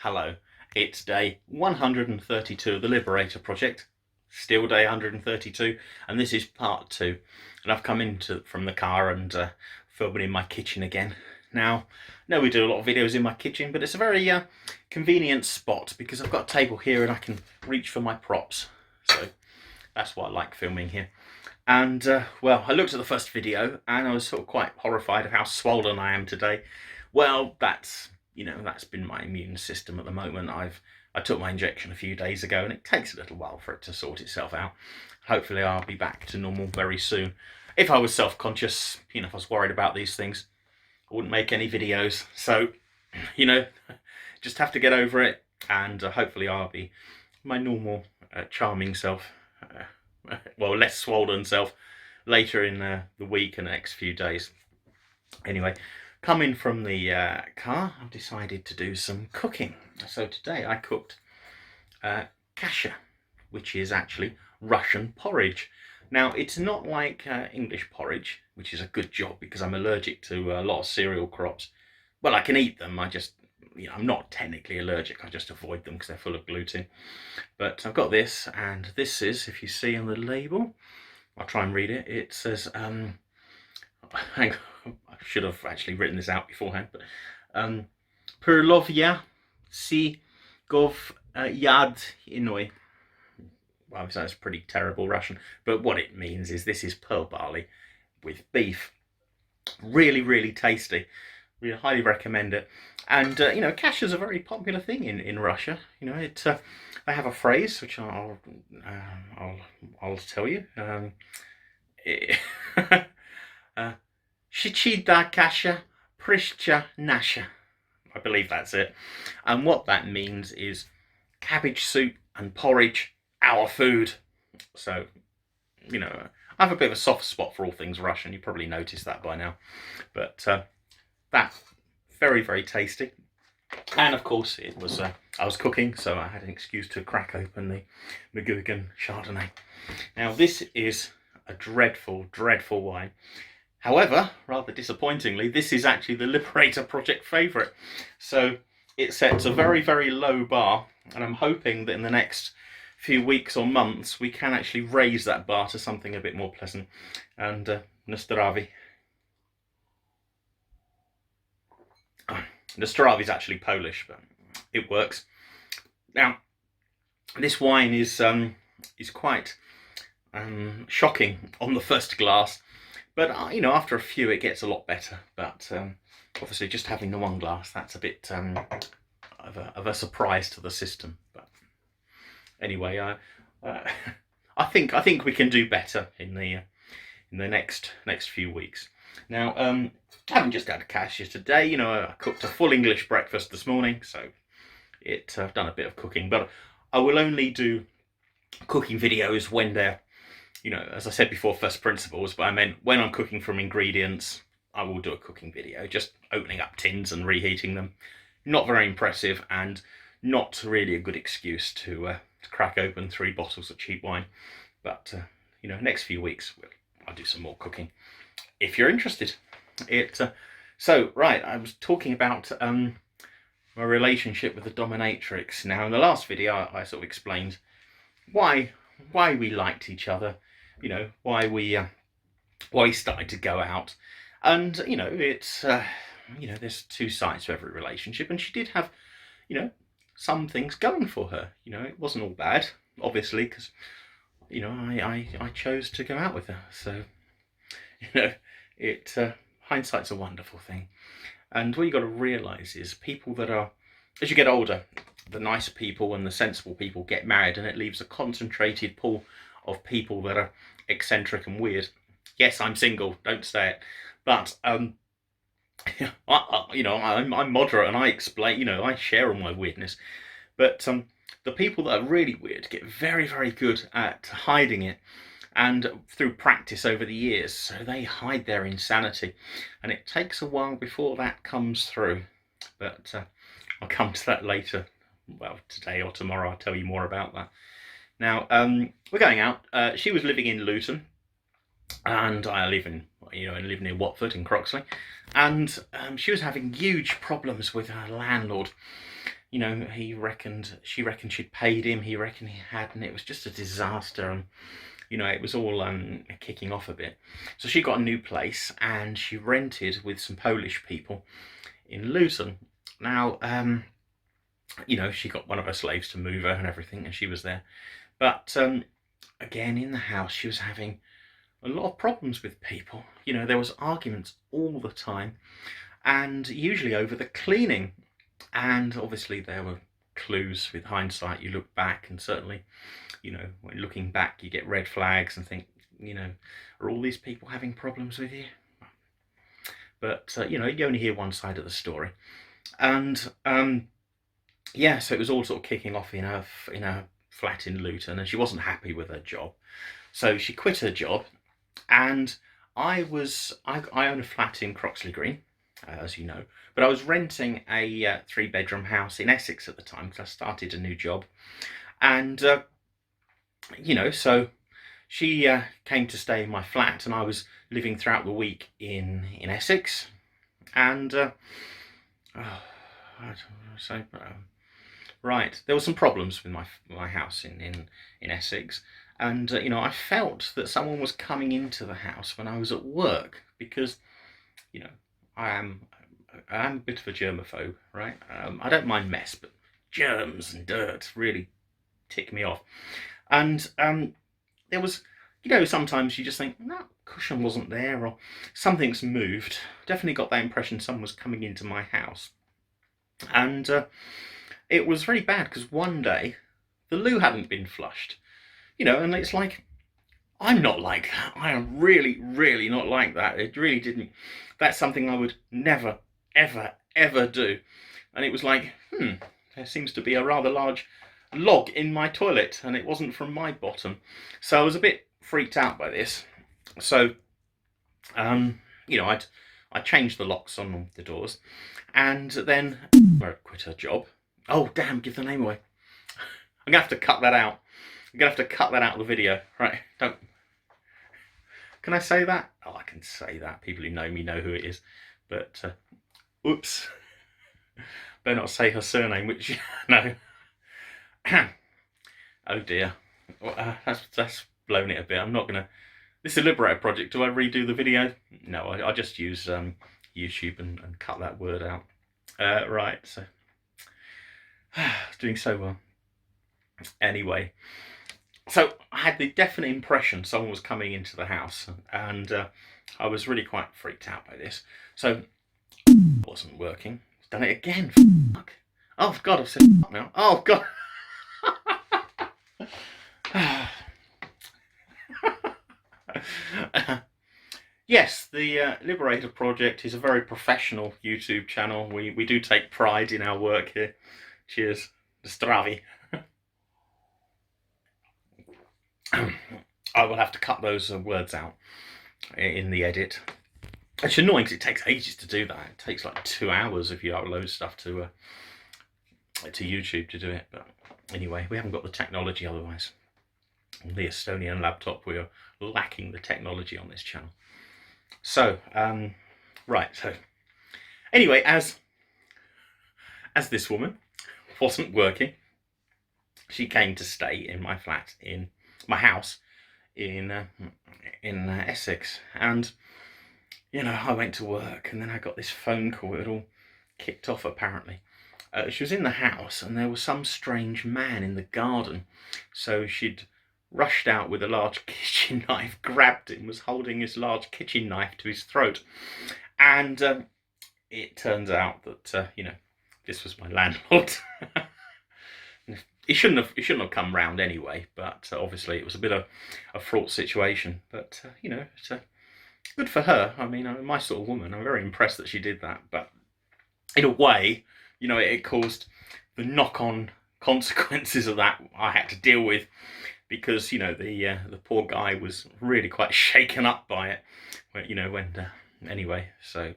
Hello, it's day 132 of the Liberator project, still day 132, and this is part 2. And I've come from the car and filming in my kitchen again. Now, I know we do a lot of videos in my kitchen, but it's a very convenient spot because I've got a table here and I can reach for my props. So that's why I like filming here. And well, I looked at the first video and I was sort of quite horrified of how swollen I am today. Well, that's been my immune system at the moment. I took my injection a few days ago and it takes a little while for it to sort itself out. Hopefully I'll be back to normal very soon. If I was self-conscious, if I was worried about these things, I wouldn't make any videos. So, just have to get over it, and hopefully I'll be my normal, charming self, well, less swollen self, later in the week and the next few days. Anyway, coming from the car, I've decided to do some cooking. So today I cooked kasha, which is actually Russian porridge. Now, it's not like English porridge, which is a good job because I'm allergic to a lot of cereal crops. Well, I can eat them, I'm not technically allergic, I just avoid them because they're full of gluten. But I've got this, and this is, if you see on the label, I'll try and read it. It says, hang on, I should have actually written this out beforehand, but Perlovya si gov yad inoi. Well, that's pretty terrible Russian, but what it means is this is pearl barley with beef. Really, really tasty. We highly recommend it. And kasha is a very popular thing in Russia. I have a phrase which I'll tell you. Shichida kasha, prishcha nasha. I believe that's it. And what that means is cabbage soup and porridge, our food. So, I have a bit of a soft spot for all things Russian. You probably noticed that by now. But that's very, very tasty. And of course, it was I was cooking, so I had an excuse to crack open the McGuigan Chardonnay. Now, this is a dreadful, dreadful wine. However, rather disappointingly, this is actually the Liberator project favourite. So it sets a very, very low bar, and I'm hoping that in the next few weeks or months we can actually raise that bar to something a bit more pleasant. And Nastaravi. Nastaravi is actually Polish, but it works. Now, this wine is quite shocking on the first glass. But, after a few it gets a lot better. But obviously just having the one glass, that's a bit of a surprise to the system. But anyway, I think we can do better in the next few weeks. Now, I haven't just had a kasha today. I cooked a full English breakfast this morning, so I've done a bit of cooking. But I will only do cooking videos when they're, as I said before, first principles, but I meant when I'm cooking from ingredients, I will do a cooking video, just opening up tins and reheating them. Not very impressive, and not really a good excuse to crack open 3 bottles of cheap wine. But, next few weeks, I'll do some more cooking, if you're interested. So, right, I was talking about my relationship with the dominatrix. Now, in the last video, I sort of explained why we liked each other, why we started to go out. And, it's, there's 2 sides to every relationship, and she did have, some things going for her. It wasn't all bad, obviously, because, I chose to go out with her. So, hindsight's a wonderful thing. And what you got to realise is people that are, as you get older, the nice people and the sensible people get married, and it leaves a concentrated pool of people that are eccentric and weird. Yes, I'm single, don't say it. But, I'm moderate, and I explain, I share all my weirdness. But the people that are really weird get very, very good at hiding it, and through practice over the years, so they hide their insanity, and it takes a while before that comes through. But I'll come to that later. Well, today or tomorrow I'll tell you more about that. Now, we're going out. She was living in Luton, and I live near Watford in Croxley, and she was having huge problems with her landlord. you know, she reckoned she'd paid him, he reckoned he hadn't. It was just a disaster, and you know, it was all kicking off a bit. So she got a new place and she rented with some Polish people in Luton. Now, you know, she got one of her slaves to move her and everything, and she was there. But again, in the house, she was having a lot of problems with people. You know, there was arguments all the time, and usually over the cleaning. And obviously there were clues with hindsight. You look back, and certainly, you know, when looking back, you get red flags and think, you know, are all these people having problems with you? But you know, you only hear one side of the story. And yeah, so it was all sort of kicking off in her flat in Luton, and she wasn't happy with her job, so she quit her job. And I own a flat in Croxley Green, as you know, but I was renting a 3-bedroom house in Essex at the time because I started a new job. And you know, so she came to stay in my flat, and I was living throughout the week in Essex. And right, there were some problems with my house in Essex, and you know, I felt that someone was coming into the house when I was at work, because you know, I am a bit of a germaphobe, right? I don't mind mess, but germs and dirt really tick me off. And there was, you know, sometimes you just think, that cushion wasn't there, or something's moved. Definitely got that impression someone was coming into my house. And it was very bad because one day the loo hadn't been flushed, you know, and it's like, I'm not like that. I am really, really not like that. It really didn't. That's something I would never, ever, ever do. And it was like, there seems to be a rather large log in my toilet, and it wasn't from my bottom. So I was a bit freaked out by this. So, you know, I changed the locks on the doors, and then I quit her job. Oh, damn, give the name away. I'm going to have to cut that out. I'm going to have to cut that out of the video. Right, don't. Can I say that? Oh, I can say that. People who know me know who it is. But, oops. Better not say her surname, which, no. Oh dear. Well, that's blown it a bit. I'm not going to. This is a Liberapay project. Do I redo the video? No, I just use YouTube and cut that word out. Right, so. Doing so well. Anyway. So I had the definite impression someone was coming into the house, and I was really quite freaked out by this. So it wasn't working. I've done it again. Fuck. Oh God, I've said fuck now. Oh God. Yes, the Liberator Project is a very professional YouTube channel. We do take pride in our work here. Cheers. Zdraví. I will have to cut those words out in the edit. It's annoying because it takes ages to do that. It takes like 2 hours if you upload stuff to YouTube to do it. But anyway, we haven't got the technology otherwise. On the Estonian laptop, we are lacking the technology on this channel. So, right. So, anyway, as this woman wasn't working, she came to stay in my flat in my house in Essex, and you know, I went to work, and then I got this phone call. It all kicked off apparently. She was in the house, and there was some strange man in the garden, so she'd rushed out with a large kitchen knife, grabbed him, was holding his large kitchen knife to his throat, and it turns out that you know, this was my landlord. He shouldn't have come round anyway, but obviously it was a bit of a fraught situation. But you know, it's good for her. I mean, I'm my sort of woman. I'm very impressed that she did that. But in a way, you know, it caused the knock-on consequences of that I had to deal with, because you know, the poor guy was really quite shaken up by it. You know, when anyway, so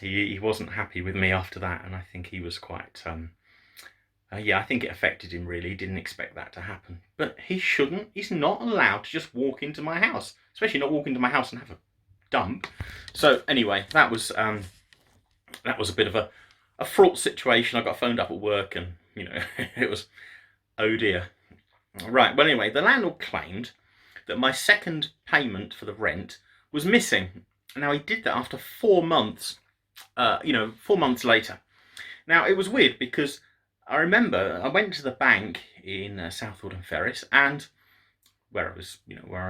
he wasn't happy with me after that, and I think he was quite. Yeah, I think it affected him really. He didn't expect that to happen. But he shouldn't. He's not allowed to just walk into my house. Especially not walk into my house and have a dump. So anyway, that was a bit of a fraught situation. I got phoned up at work, and it was, oh dear. Right, well anyway, the landlord claimed that my second payment for the rent was missing. Now he did that after 4 months, 4 months later. Now it was weird because I remember I went to the bank in Southwold and Ferris, and where I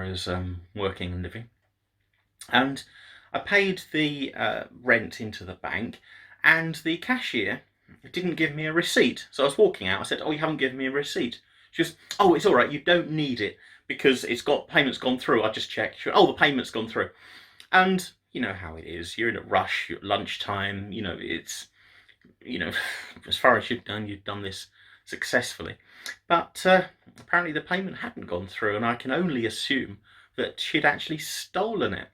was working and living, and I paid the rent into the bank, and the cashier didn't give me a receipt. So I was walking out. I said, "Oh, you haven't given me a receipt." She goes, "Oh, it's all right. You don't need it because payment's gone through. I just checked." She goes, "Oh, the payment's gone through." And you know how it is. You're in a rush. You're at lunchtime. It's as far as you've done this successfully. But apparently the payment hadn't gone through, and I can only assume that she'd actually stolen it.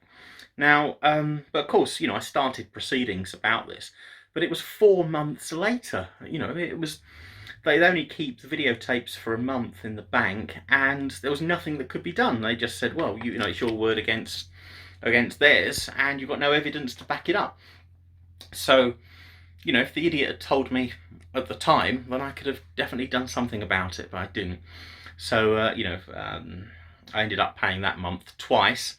Now, but of course, I started proceedings about this, but it was 4 months later. It was, they'd only keep the videotapes for a month in the bank, and there was nothing that could be done. They just said, well, it's your word against theirs, and you've got no evidence to back it up. So, if the idiot had told me at the time, then I could have definitely done something about it, but I didn't. So, I ended up paying that month twice,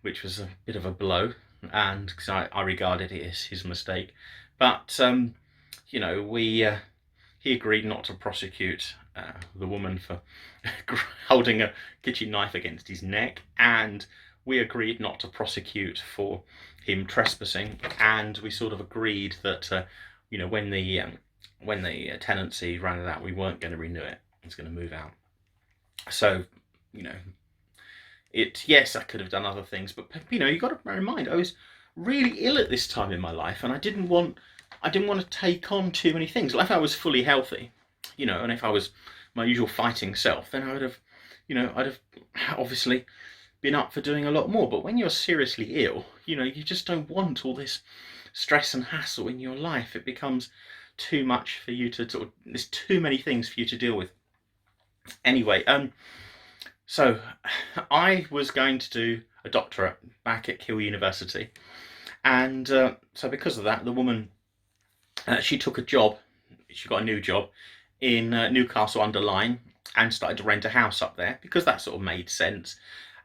which was a bit of a blow, and because I regarded it as his mistake. But he agreed not to prosecute the woman for holding a kitchen knife against his neck, and we agreed not to prosecute for him trespassing, and we sort of agreed that when the tenancy ran out, we weren't going to renew it. I was going to move out. So yes, I could have done other things, but you got to bear in mind I was really ill at this time in my life, and I didn't want to take on too many things. Like if I was fully healthy, and if I was my usual fighting self, then I would have, I'd have obviously been up for doing a lot more. But when you're seriously ill, you just don't want all this stress and hassle in your life. It becomes too much for you to there's too many things for you to deal with. Anyway, so I was going to do a doctorate back at Keele University, and so because of that, the woman, she took a job. She got a new job in Newcastle under Lyme, and started to rent a house up there because that sort of made sense.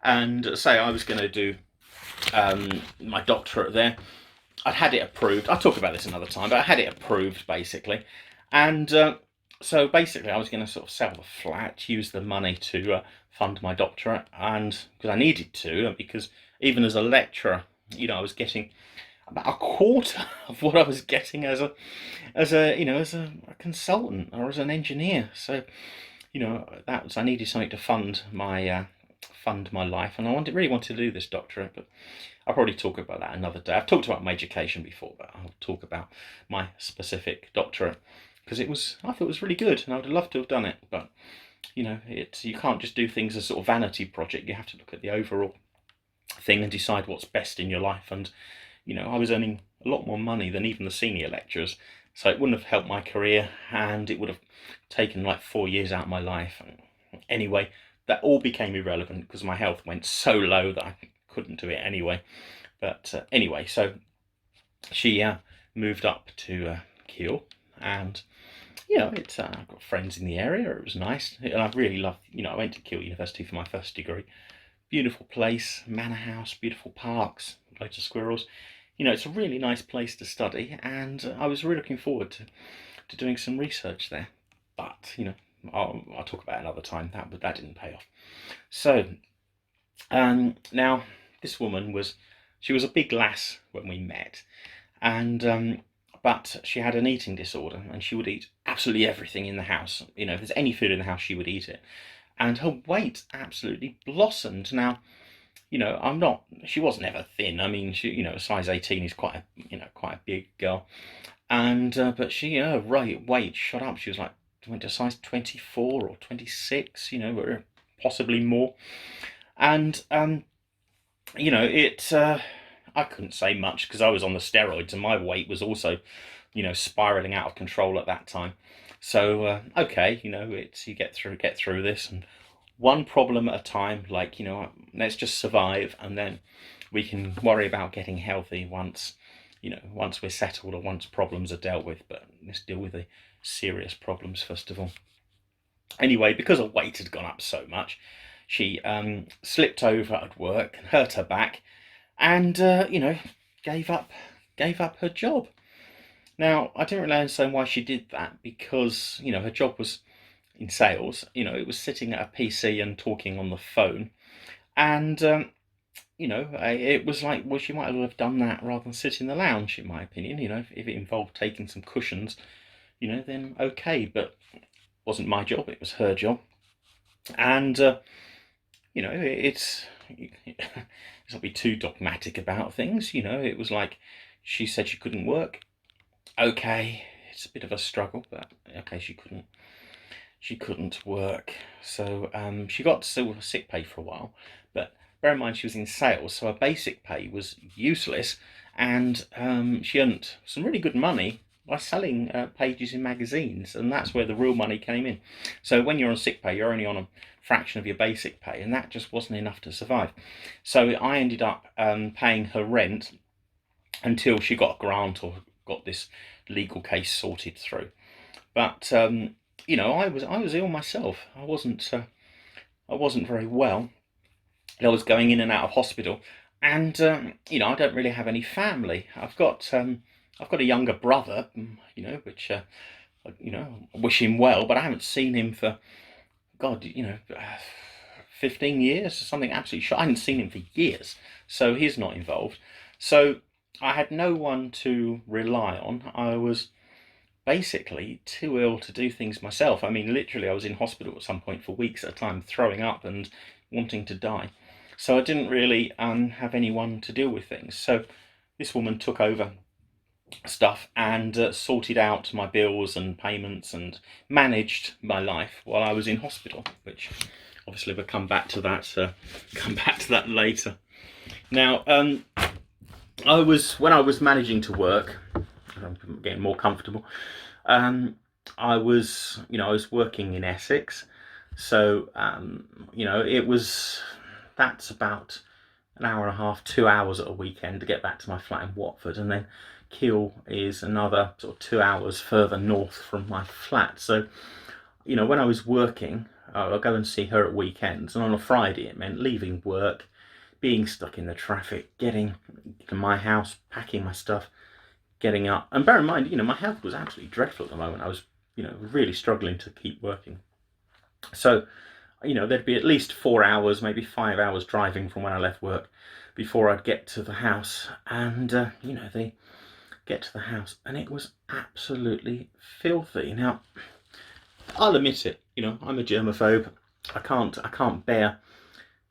And say I was going to do my doctorate there. I'd had it approved. I'll talk about this another time, but I had it approved basically. And so basically I was going to sort of sell the flat, use the money to fund my doctorate, and because I needed to, because even as a lecturer, I was getting about a quarter of what I was getting as a consultant or as an engineer. So I needed something to fund my life, and I really wanted to do this doctorate, but I'll probably talk about that another day. I've talked about my education before, but I'll talk about my specific doctorate because I thought it was really good, and I would have loved to have done it. But you can't just do things as sort of vanity project. You have to look at the overall thing and decide what's best in your life. And I was earning a lot more money than even the senior lecturers, so it wouldn't have helped my career, and it would have taken like 4 years out of my life. Anyway, that all became irrelevant because my health went so low that I couldn't do it anyway. But anyway, so she moved up to Keele, and I've got friends in the area. It was nice, and I really loved. I went to Keele University for my first degree. Beautiful place, manor house, beautiful parks, loads of squirrels. It's a really nice place to study, and I was really looking forward to doing some research there. But I'll talk about it another time. That didn't pay off. So now this woman was a big lass when we met, and but she had an eating disorder, and she would eat absolutely everything in the house. If there's any food in the house, she would eat it, and her weight absolutely blossomed. Now, she was never thin. I mean, she, size 18 is quite a big girl, and but she, weight shot up. She was like, went to size 24 or 26, or possibly more. And I couldn't say much because I was on the steroids, and my weight was also spiraling out of control at that time. So okay, you get through this, and one problem at a time. Let's just survive, and then we can worry about getting healthy once you know, once we're settled or once problems are dealt with. But let's deal with the serious problems first of all. Anyway, because her weight had gone up so much, she slipped over at work and hurt her back, and you know, gave up her job. Now, I didn't really understand why she did that, because, you know, her job was in sales. You know, it was sitting at a PC and talking on the phone, and you know, it was like, well, she might have done that rather than sit in the lounge, in my opinion. You know, if it involved taking some cushions, you know, then okay, but it wasn't my job, it was her job. And you know, it's not be too dogmatic about things. You know, it was like, she said she couldn't work. Okay, it's a bit of a struggle, but okay, she couldn't work. So she got sick pay for a while, but bear in mind she was in sales, so her basic pay was useless, and she earned some really good money by selling pages in magazines, and that's where the real money came in. So when you're on sick pay, you're only on a fraction of your basic pay, and that just wasn't enough to survive. So I ended up paying her rent until she got a grant or got this legal case sorted through. But you know, I was ill myself. I wasn't very well. I was going in and out of hospital, and you know, I don't really have any family. I've got a younger brother, you know, which you know, I wish him well, but I haven't seen him for, God, you know, 15 years, something absolutely shocking. I hadn't seen him for years, so he's not involved. So I had no one to rely on. I was basically too ill to do things myself. I mean, literally, I was in hospital at some point for weeks at a time, throwing up and wanting to die. So I didn't really have anyone to deal with things. So this woman took over stuff and sorted out my bills and payments and managed my life while I was in hospital, which obviously we'll come back to that later. Now, when I was managing to work, I'm getting more comfortable. I was working in Essex, so you know, that's about an hour and a half, 2 hours at a weekend to get back to my flat in Watford, and then Keele is another sort of 2 hours further north from my flat. So, you know, when I was working, I'll go and see her at weekends, and on a Friday it meant leaving work, being stuck in the traffic, getting to my house, packing my stuff, getting up. And bear in mind, you know, my health was absolutely dreadful at the moment. I was, you know, really struggling to keep working. So, you know, there'd be at least 4 hours, maybe 5 hours driving from when I left work before I'd get to the house. And, you know, they get to the house and it was absolutely filthy. Now, I'll admit it, you know, I'm a germaphobe. I can't bear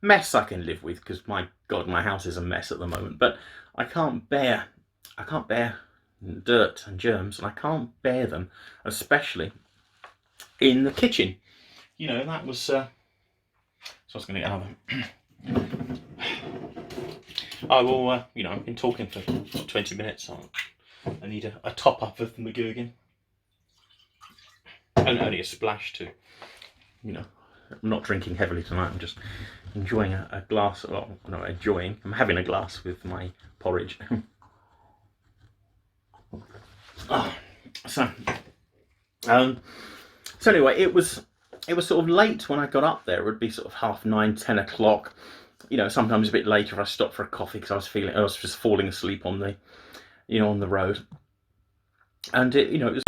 mess. I can live with, because my God, my house is a mess at the moment, but I can't bear dirt and germs, and I can't bear them, especially in the kitchen. You know, that was so I was going to get another. I will, you know, I've been talking for 20 minutes, so I need a top up of the McGurgan. And only a splash too. You know, I'm not drinking heavily tonight, I'm just enjoying a glass, well, not enjoying, I'm having a glass with my porridge. So anyway, it was sort of late when I got up there. It would be sort of 9:30, 10 o'clock. You know, sometimes a bit later if I stopped for a coffee, because I was just falling asleep on the, you know, on the road. And it, you know, it was